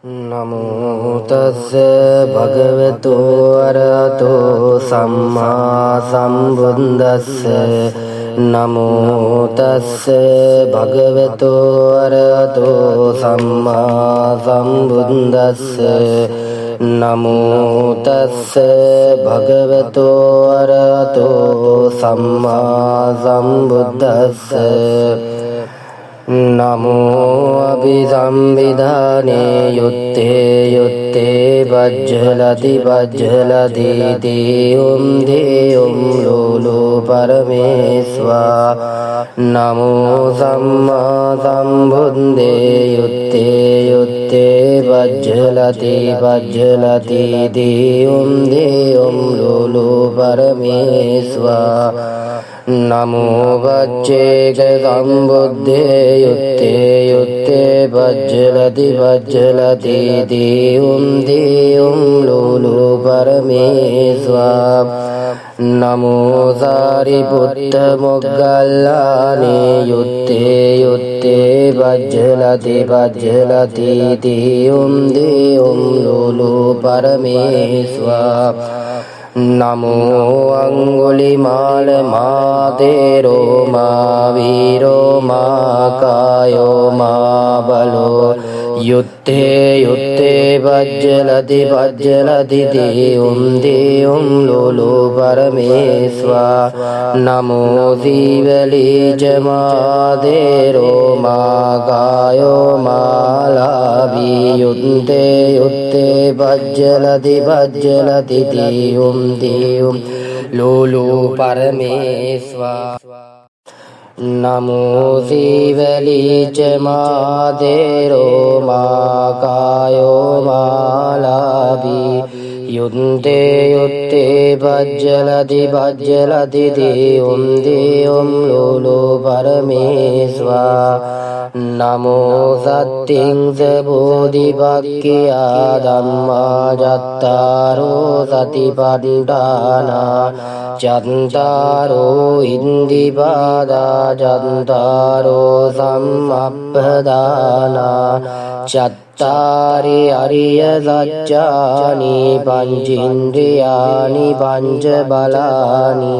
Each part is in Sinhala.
නමෝ තස්ස භගවතු අරහතෝ සම්මා සම්බුද්දස්ස නමෝ තස්ස භගවතු අරහතෝ සම්මා සම්බුද්දස්ස නමෝ තස්ස භගවතු අරහතෝ සම්මා සම්බුද්දස්ස නමෝ අභිසම්විධානේ යුත්තේ යුත්තේ වජ්ජලති වජ්ජලති දේයුම් දේයුම් ලෝලෝ පරමේස්වා නමෝ සම්මා සම්බුද්දේ යුත්තේ යුත්තේ වජ්ජලති වජ්ජලති දේයුම් දේයුම් ලෝලෝ පරමේස්වා නමෝ වච්චේක සම්බුද්දේ යුත්තේ යුත්තේ වජ්ජලති වජ්ජලති දේයුම් දේයුම් ලෝලෝ පරමේස්වා නමෝ සාරිපුත්ත මොග්ගල්ලානේ යුත්තේ යුත්තේ වජ්ජලති වජ්ජලති දේයුම් දේයුම් ලෝලෝ පරමේස්වා නමෝ අංගුලිමාල මාතේරෝ මා වීරෝ මා කායෝ මා බලෝ යුත්තේ යුත්තේ වජ්ජලති වජ්ජලති දේයුම් දේයුම් ලෝලෝ පරමේස්වා නමෝ සීවලීච මාතේරෝ මා කායෝ මා ලාභී යුත්තේ යුත්තේ වජ්ජලති වජ්ජලති දේයුම් දේයුම් ලෝලෝ පරමේස්වා නමෝ සීවලීච මාතේරෝ මා කායෝ මා ලාභී යුත්තේ යුත්තේ වජ්ජලති වජ්ජලති දේයුම් දේයුම් ලෝලෝ පරමේස්වා නමෝ සත්තිංස බෝධිපක්ඛියා ධම්මා චත්තාරෝ සතිපට්ඨානා චත්තාරෝ ඉන්දිපාදා චත්තාරෝ සම්මප්පදානා චත්තාරි අරිය සත්‍යානි පංචේන්ද්‍රියානි පංච බලානි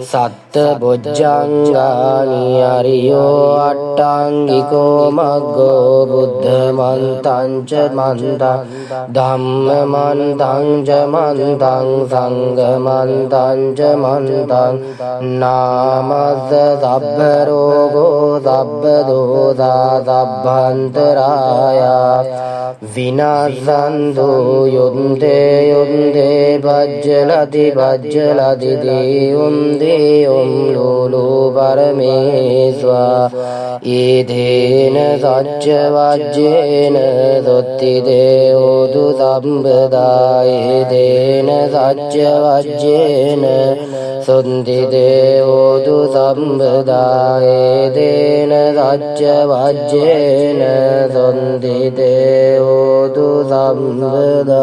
සත්ත බොජ්ජංගානි අරියෝ අට්ඨාංගිකෝ මග්ගෝ බුද්ධ මන්තං ච මන්තං ධම්ම මන්තං ච මන්තං සංඝ මන්තං ච මන්තං නාමස්ස සබ්බ රෝගෝ සබ්බ දෝසා සබ්බන්තරාය විනාශන්තු යුත්තේ යුත්තේ වජ්ජලති වජ්ජලති දේයුම් දේයුම් ලෝලෝ පරමේස්වා ඊතේන සච්ච වජ්ජේන සොත්ති දේවෝදු සම්බදා ඊතේන සච්ච වජ්ජේන සොත්ති දේවෝදු සම්බදා ඊතේන සච්ච වජ්ජේන සොත්ති දේවෝදු සම්බදා